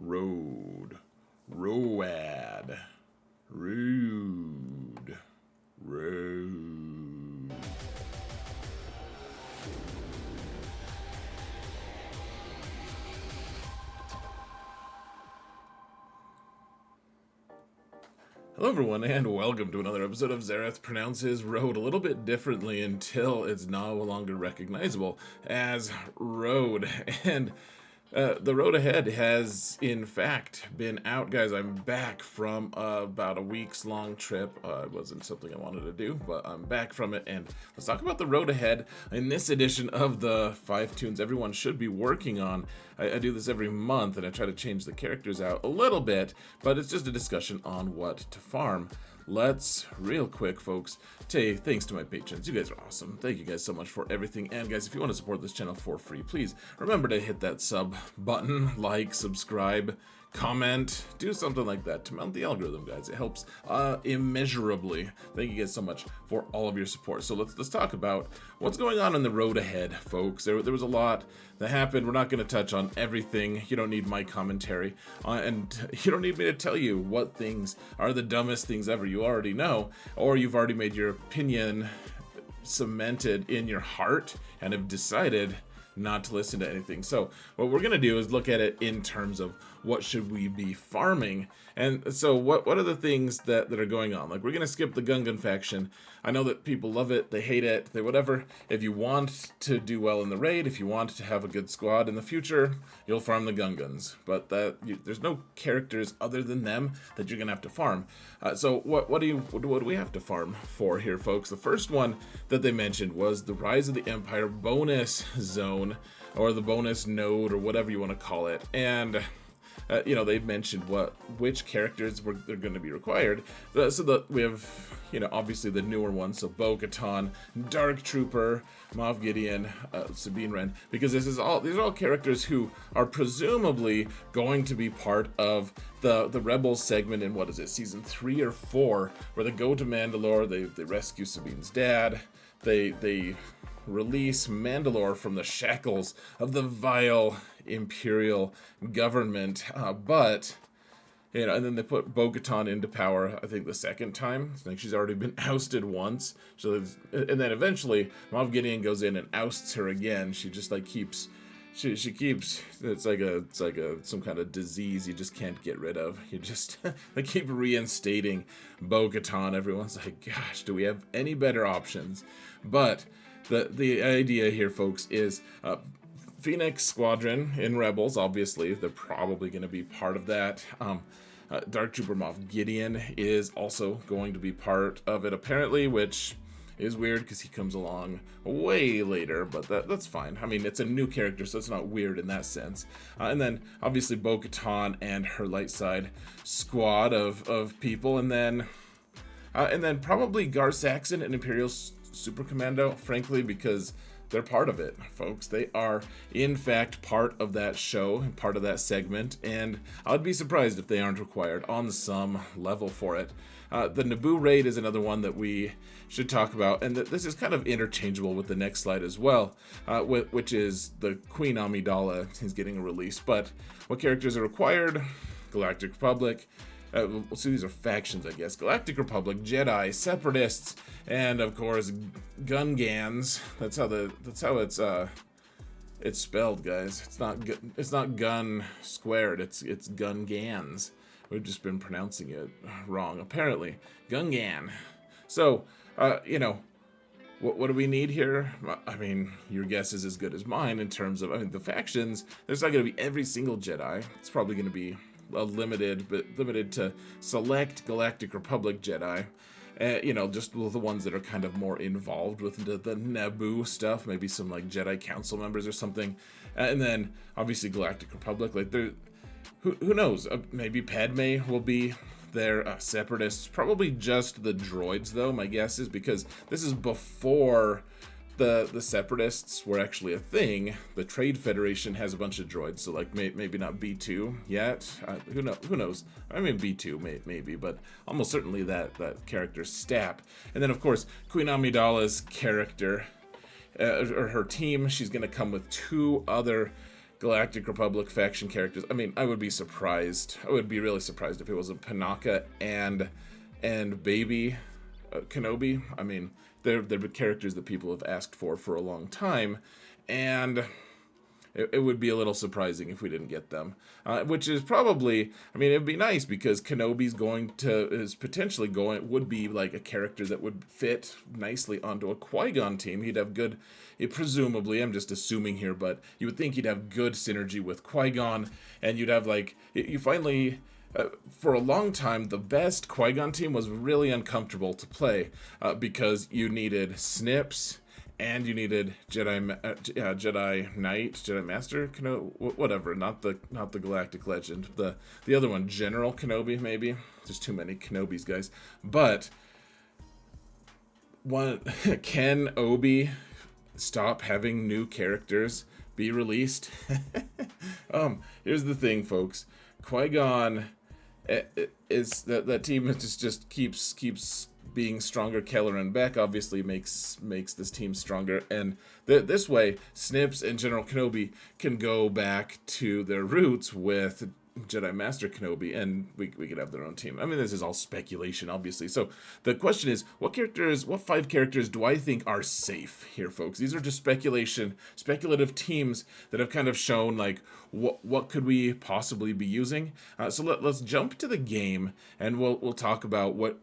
Road. Road. Rude. Road. Hello everyone, and welcome to another episode of Zareth Pronounces Road a little bit differently until it's no longer recognizable as Road. And the road ahead has, in fact, been out, guys. I'm back from about a week's long trip. It wasn't something I wanted to do, but I'm back from it, and let's talk about the road ahead in this edition of the 5 tunes everyone should be working on. I do this every month, and I try to change the characters out a little bit, but it's just a discussion on what to farm. Let's, real quick, folks, say thanks to my patrons. You guys are awesome. Thank you guys so much for everything. And guys, if you want to support this channel for free, please remember to hit that sub button, like, subscribe, comment, do something like that to mount the algorithm, guys. It helps immeasurably. Thank you guys so much for all of your support. So let's talk about what's going on in the road ahead, folks. There was a lot that happened. We're not going to touch on everything. You don't need my commentary, and you don't need me to tell you what things are the dumbest things ever. You already know, or you've already made your opinion cemented in your heart and have decided not to listen to anything. So what we're gonna do is look at it in terms of what should we be farming. And so what are the things that are going on? Like, we're gonna skip the Gungan faction. I know that people love it, they hate it, they whatever. If you want to do well in the raid, if you want to have a good squad in the future, you'll farm the Gungans. But there's no characters other than them that you're gonna have to farm. So what do we have to farm for here, folks? The first one that they mentioned was the Rise of the Empire bonus zone, or the bonus node, or whatever you want to call it. And they've mentioned which characters are going to be required. We have, obviously the newer ones, so Bo-Katan, Dark Trooper, Moff Gideon, Sabine Wren, because these are all characters who are presumably going to be part of the Rebels segment in, what is it, season 3 or 4, where they go to Mandalore, they rescue Sabine's dad, they release Mandalore from the shackles of the vile Imperial government, and then they put Bo-Katan into power, I think the second time. I think she's already been ousted once, and then eventually Moff Gideon goes in and ousts her again. She just keeps she keeps, it's like some kind of disease you just can't get rid of. They keep reinstating Bo-Katan. Everyone's like, gosh, do we have any better options? But the idea here, folks, is Phoenix Squadron in Rebels. Obviously, they're probably going to be part of that. Dark Trooper Moff Gideon is also going to be part of it, apparently, which is weird because he comes along way later, but that's fine. I mean, it's a new character, so it's not weird in that sense. And then, obviously, Bo-Katan and her light side squad of people, and then probably Gar Saxon and Imperial Super Commando, frankly, because they're part of it, folks. They are, in fact, part of that show and part of that segment, and I'd be surprised if they aren't required on some level for it. The Naboo raid is another one that we should talk about, and this is kind of interchangeable with the next slide as well, which is the Queen Amidala is getting a release. But what characters are required? Galactic Republic. So these are factions, I guess. Galactic Republic, Jedi, Separatists, and of course Gungans. That's how it's spelled, guys. It's not gun squared. It's Gungans. We've just been pronouncing it wrong, apparently. Gungan. So, what do we need here? I mean, your guess is as good as mine in terms of, the factions. There's not going to be every single Jedi. It's probably going to be limited to select Galactic Republic Jedi. Just the ones that are kind of more involved with the Naboo stuff, maybe some Jedi Council members or something, and then obviously Galactic Republic. Who knows? Maybe Padme will be there. Separatists, probably just the droids though. My guess is, because this is before the Separatists were actually a thing. The Trade Federation has a bunch of droids, so maybe not B2 yet. Who knows? I mean, B2 maybe, but almost certainly that character Stap. And then of course Queen Amidala's character, or her team, she's going to come with 2 other Galactic Republic faction characters. I mean, I would be surprised. I would be really surprised if it wasn't Panaka and Baby Kenobi. I mean, they're characters that people have asked for a long time, and it would be a little surprising if we didn't get them. Which is probably, I mean, it'd be nice because Kenobi's would be like a character that would fit nicely onto a Qui-Gon team. He'd have good, presumably, I'm just assuming here, but you would think he'd have good synergy with Qui-Gon, and you'd have like, you finally, for a long time, the best Qui-Gon team was really uncomfortable to play because you needed Snips, and you needed Jedi Knight, Jedi Master, whatever, not the Galactic Legend, the other one, General Kenobi, maybe. There's too many Kenobis, guys. But can Obi stop having new characters be released? Here's the thing, folks. Qui-Gon is that team just keeps being stronger. Keller and Beck obviously makes this team stronger, and this way Snips and General Kenobi can go back to their roots with Jedi Master Kenobi, and we could have their own team. I mean, this is all speculation, obviously. So the question is, what 5 characters do I think are safe here, folks? These are just speculative teams that have kind of shown, like, what could we possibly be using? So let's jump to the game, and we'll talk about what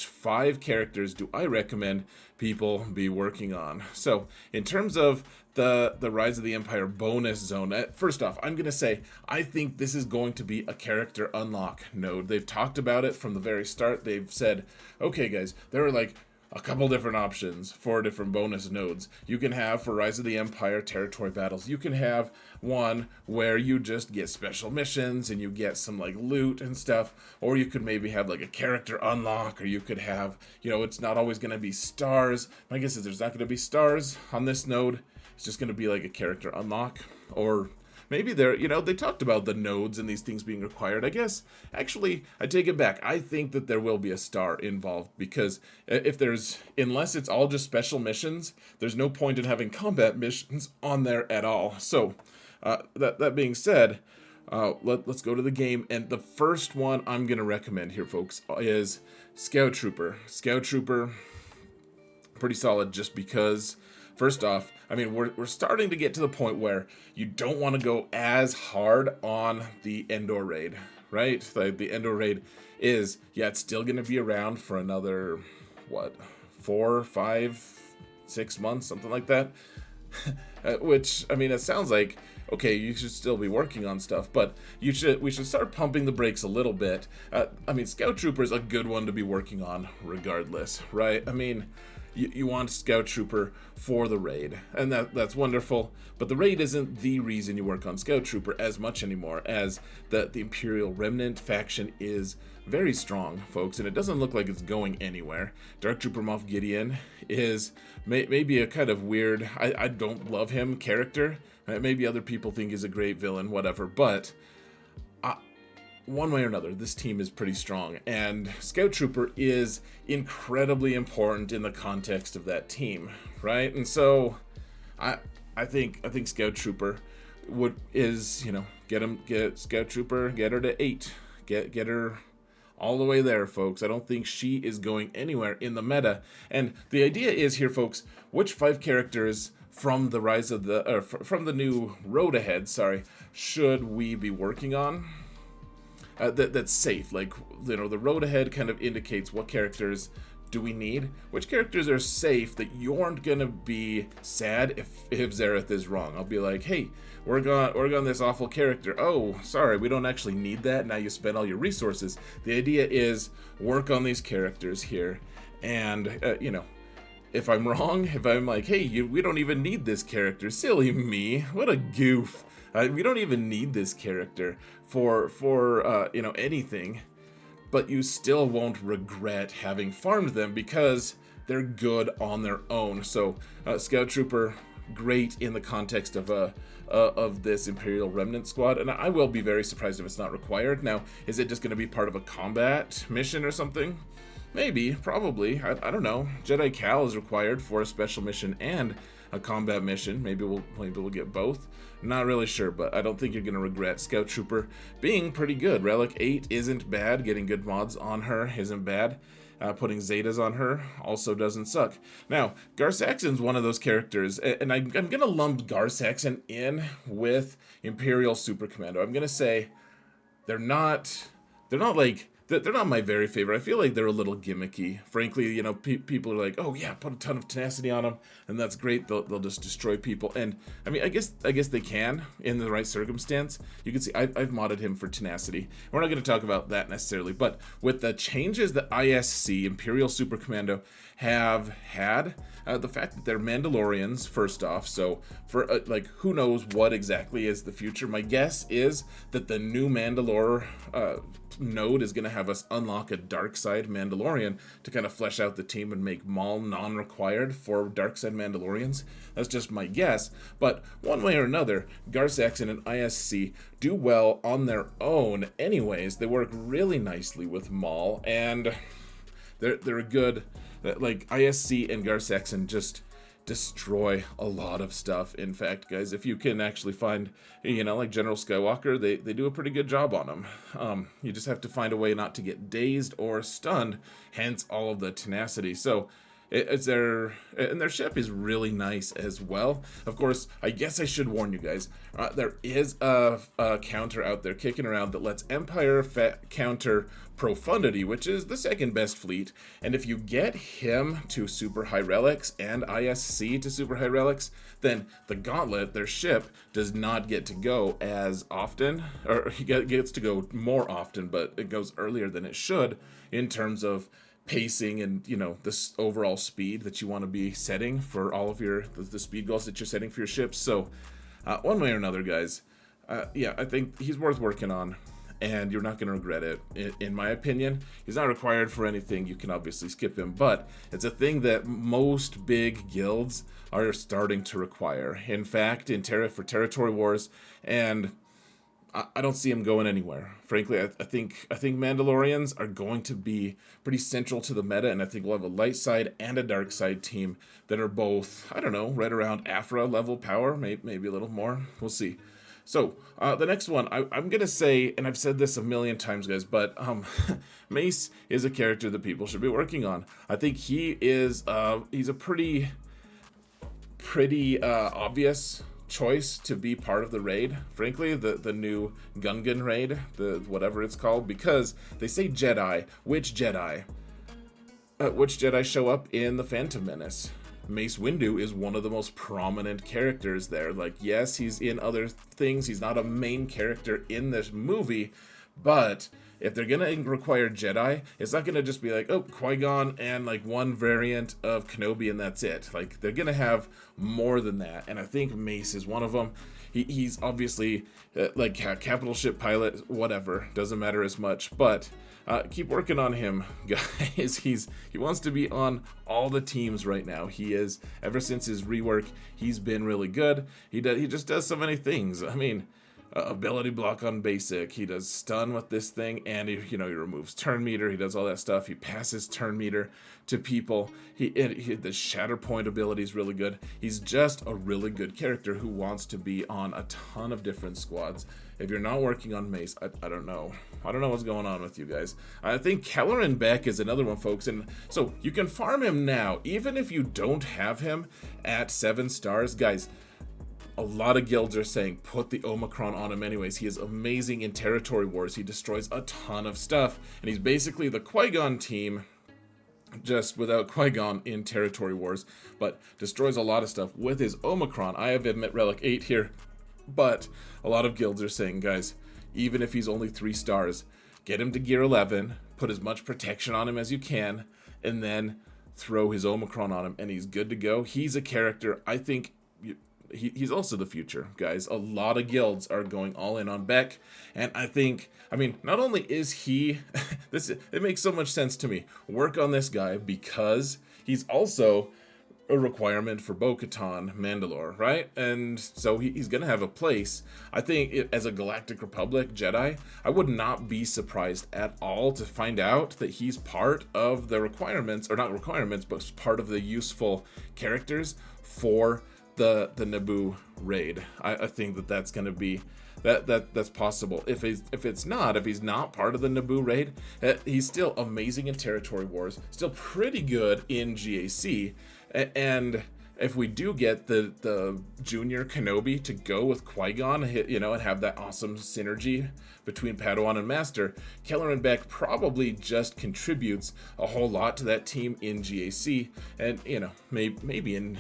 5 characters do I recommend people be working on. So in terms of the Rise of the Empire bonus zone, first off, I'm going to say I think this is going to be a character unlock node. They've talked about it from the very start. They've said, okay guys, there are like a couple different options for different bonus nodes. You can have, for Rise of the Empire, territory battles. You can have one where you just get special missions and you get some like loot and stuff, or you could maybe have like a character unlock, or you could have, it's not always going to be stars. My guess is there's not going to be stars on this node. It's just going to be like a character unlock, or maybe they talked about the nodes and these things being required. I guess, actually, I take it back. I think that there will be a star involved, because unless it's all just special missions, there's no point in having combat missions on there at all. So, that being said, let's go to the game. And the first one I'm going to recommend here, folks, is Scout Trooper. Scout Trooper, pretty solid just because, first off, I mean, we're starting to get to the point where you don't want to go as hard on the Endor raid, right? Like the Endor raid is, it's still going to be around for another, 4, 5, 6 months, something like that. Which, I mean, it sounds like, okay, you should still be working on stuff, but we should start pumping the brakes a little bit. I mean, Scout Trooper is a good one to be working on regardless, right? I mean, you want Scout Trooper for the raid, and that's wonderful, but the raid isn't the reason you work on Scout Trooper as much anymore, as the Imperial Remnant faction is very strong, folks, and it doesn't look like it's going anywhere. Dark Trooper Moff Gideon is maybe a kind of weird, I don't love him character. Maybe other people think he's a great villain, whatever, but one way or another, this team is pretty strong, and Scout Trooper is incredibly important in the context of that team, right? And so, I think Scout Trooper get Scout Trooper, get her to 8, get her all the way there, folks. I don't think she is going anywhere in the meta, and the idea is here, folks, which 5 characters from the from the new road ahead, should we be working on? That's safe. Like, the road ahead kind of indicates what characters do we need, which characters are safe that you aren't gonna be sad if Zareth is wrong. I'll be like, hey, work on this awful character. Oh, sorry, we don't actually need that. Now you spent all your resources. The idea is work on these characters here, and if I'm wrong, if I'm like, hey, we don't even need this character, silly me, what a goof. We don't even need this character for anything, but you still won't regret having farmed them because they're good on their own. So Scout Trooper, great in the context of this Imperial Remnant squad, and I will be very surprised if it's not required. Now, is it just going to be part of a combat mission or something? Maybe, probably, I don't know. Jedi Cal is required for a special mission, and a combat mission. Maybe we'll get both. Not really sure, but I don't think you're going to regret Scout Trooper being pretty good. Relic 8 isn't bad. Getting good mods on her isn't bad. Putting Zetas on her also doesn't suck. Now, Garsaxon's one of those characters, and I'm going to lump Garsaxon in with Imperial Super Commando. I'm going to say they're not my very favorite. I feel like they're a little gimmicky. Frankly, you know, people are like, oh yeah, put a ton of tenacity on them, and that's great. They'll just destroy people. And I mean, I guess they can in the right circumstance. You can see I've modded him for tenacity. We're not going to talk about that necessarily, but with the changes that ISC, Imperial Super Commando, have had, the fact that they're Mandalorians, first off, so for like, who knows what exactly is the future. My guess is that the new Mandalore node is going to have us unlock a dark side Mandalorian to kind of flesh out the team and make Maul non-required for dark side Mandalorians. That's just my guess, but one way or another, Garsaxon and ISC do well on their own anyways. They work really nicely with Maul, and they're a good, like, ISC and Garsaxon just destroy a lot of stuff. In fact, guys, if you can actually find, you know, like General Skywalker, they do a pretty good job on him. You just have to find a way not to get dazed or stunned, hence all of the tenacity. So it's their ship is really nice as well. Of course, I guess I should warn you guys, there is a counter out there kicking around that lets Empire counter Profundity, which is the second best fleet, and if you get him to super high relics and ISC to super high relics, then the Gauntlet, their ship, does not get to go as often, or he gets to go more often, but it goes earlier than it should in terms of pacing and, you know, this overall speed that you want to be setting for all of the speed goals that you're setting for your ships. So one way or another, guys, yeah, I think he's worth working on, and you're not going to regret it. In my opinion, he's not required for anything. You can obviously skip him, but it's a thing that most big guilds are starting to require. In fact, for territory wars, and I don't see him going anywhere. Frankly, I think Mandalorians are going to be pretty central to the meta, and I think we'll have a light side and a dark side team that are both, I don't know, right around Afra level power, maybe a little more. We'll see. So, the next one, I'm going to say, and I've said this a million times, guys, but Mace is a character that people should be working on. I think he's a pretty obvious choice to be part of the raid, frankly, the new Gungan raid, the whatever it's called, because they say Jedi. Which Jedi show up in the Phantom Menace? Mace Windu is one of the most prominent characters there. Like, yes, he's in other things. He's not a main character in this movie, but if they're gonna require Jedi, it's not gonna just be like, oh, Qui-Gon and like one variant of Kenobi and that's it. Like, they're gonna have more than that, and I think Mace is one of them. He's obviously like a capital ship pilot, whatever, doesn't matter as much, but keep working on him, guys. He wants to be on all the teams right now. He is, ever since his rework, he's been really good. He just does so many things. I mean, ability block on basic, he does stun with this thing, and he removes turn meter, he does all that stuff, he passes turn meter to people, the shatter point ability is really good. He's just a really good character who wants to be on a ton of different squads. If you're not working on Mace, I don't know what's going on with you guys. I think Keller and Beck is another one, folks, and so you can farm him now even if you don't have him at 7 stars, guys. A lot of guilds are saying put the Omicron on him anyways. He is amazing in territory wars. He destroys a ton of stuff, and he's basically the Qui-Gon team, just without Qui-Gon in territory wars, but destroys a lot of stuff with his Omicron. I have admit Relic 8 here, but a lot of guilds are saying, guys, even if he's only 3 stars, get him to gear 11, put as much protection on him as you can, and then throw his Omicron on him, and he's good to go. He's a character, I think, he's also the future, guys. A lot of guilds are going all in on Beck, and I mean, not only is he, it makes so much sense to me, work on this guy because he's also a requirement for Bo-Katan Mandalore, right? And so he's going to have a place. I think as a Galactic Republic Jedi, I would not be surprised at all to find out that he's part of the requirements, or not requirements, but part of the useful characters for the Naboo raid. I think that's going to be that's possible. If he's not part of the Naboo raid, he's still amazing in territory wars, still pretty good in GAC, and if we do get the junior Kenobi to go with Qui-Gon, and have that awesome synergy between Padawan and Master, Keller and Beck probably just contributes a whole lot to that team in GAC, and maybe in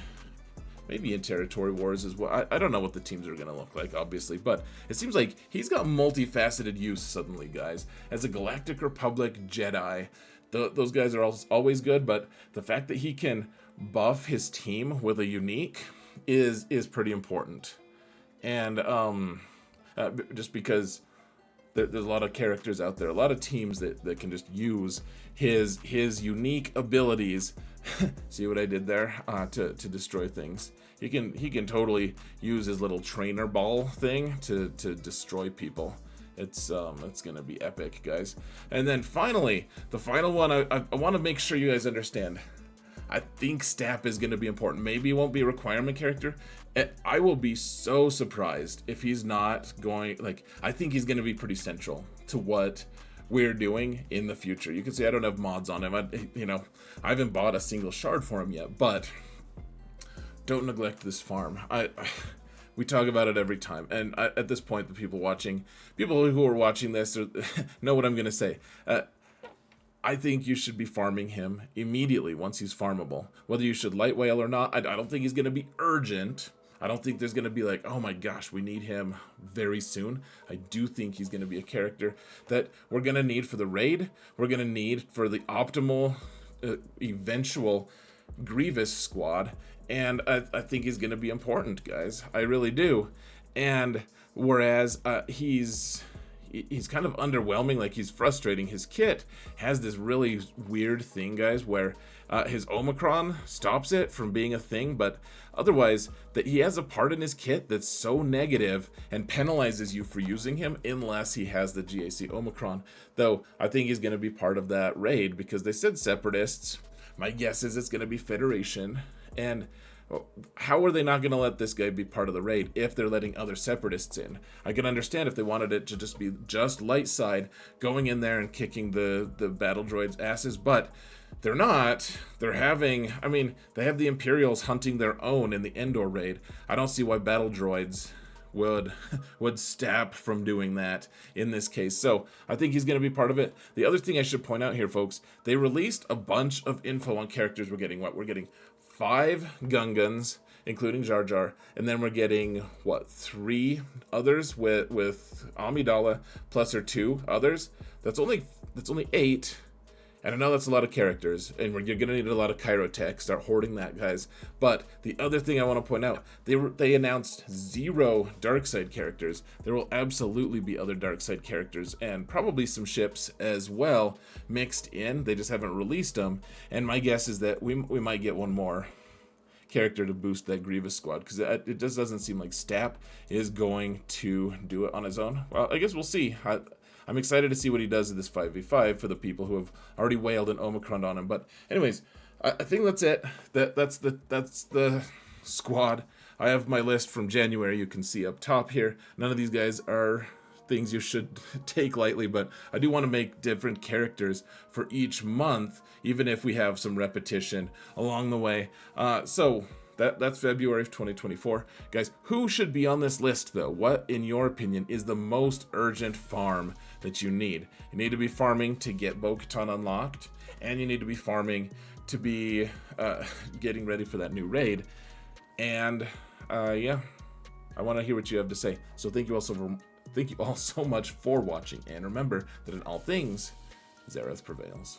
territory wars as well. I don't know what the teams are going to look like, obviously, but it seems like he's got multifaceted use suddenly, guys. As a Galactic Republic Jedi, those guys are always good, but the fact that he can buff his team with a unique is pretty important. And just because there's a lot of characters out there, a lot of teams that can just use his unique abilities. See what I did there? To destroy things. He can totally use his little trainer ball thing to destroy people. It's gonna be epic, guys. And then finally, the final one, I want to make sure you guys understand. I think Stap is going to be important. Maybe he won't be a requirement character. I will be so surprised if he's not going. I think he's going to be pretty central to what we're doing in the future. You can say I don't have mods on him. I haven't bought a single shard for him yet, but don't neglect this farm. We talk about it every time, and at this point, the people who are watching this know what I'm going to say. I think you should be farming him immediately once he's farmable. Whether you should light whale or not, I don't think he's going to be urgent. I don't think there's going to be like, oh my gosh, we need him very soon. I do think he's going to be a character that we're going to need for the raid. We're going to need for the optimal, eventual Grievous squad. And I think he's going to be important, guys. I really do. And whereas he's kind of underwhelming, like he's frustrating. His kit has this really weird thing, guys, where his Omicron stops it from being a thing, but otherwise that he has a part in his kit that's so negative and penalizes you for using him unless he has the GAC Omicron. Though I think he's going to be part of that raid because they said separatists. My guess is it's going to be Federation. And how are they not going to let this guy be part of the raid if they're letting other separatists in? I can understand if they wanted it to just be just light side going in there and kicking the battle droids' asses, but they're not. They have the Imperials hunting their own in the Endor raid. I don't see why battle droids would stop from doing that in this case. So I think he's going to be part of it. The other thing I should point out here, folks, they released a bunch of info on characters we're getting. We're getting 5 Gungans, including Jar Jar, and then we're getting 3 others with Amidala plus or 2 others. That's only 8. And I know that's a lot of characters, and you're going to need a lot of Chirotech. Start hoarding that, guys. But the other thing I want to point out, they announced 0 dark side characters. There will absolutely be other dark side characters, and probably some ships as well mixed in. They just haven't released them. And my guess is that we might get one more character to boost that Grievous squad, because it just doesn't seem like Stap is going to do it on his own. Well, I guess we'll see. I'm excited to see what he does in this 5v5 for the people who have already wailed an Omicron on him. But anyways, I think that's it. That's the squad. I have my list from January. You can see up top here. None of these guys are things you should take lightly, but I do want to make different characters for each month, even if we have some repetition along the way. So that's February of 2024. Guys, who should be on this list, though? What, in your opinion, is the most urgent farm that you need? You need to be farming to get Bo-Katan unlocked, and you need to be farming to be getting ready for that new raid. And yeah, I want to hear what you have to say. So thank you all so much for watching, and remember that in all things, Zareth prevails.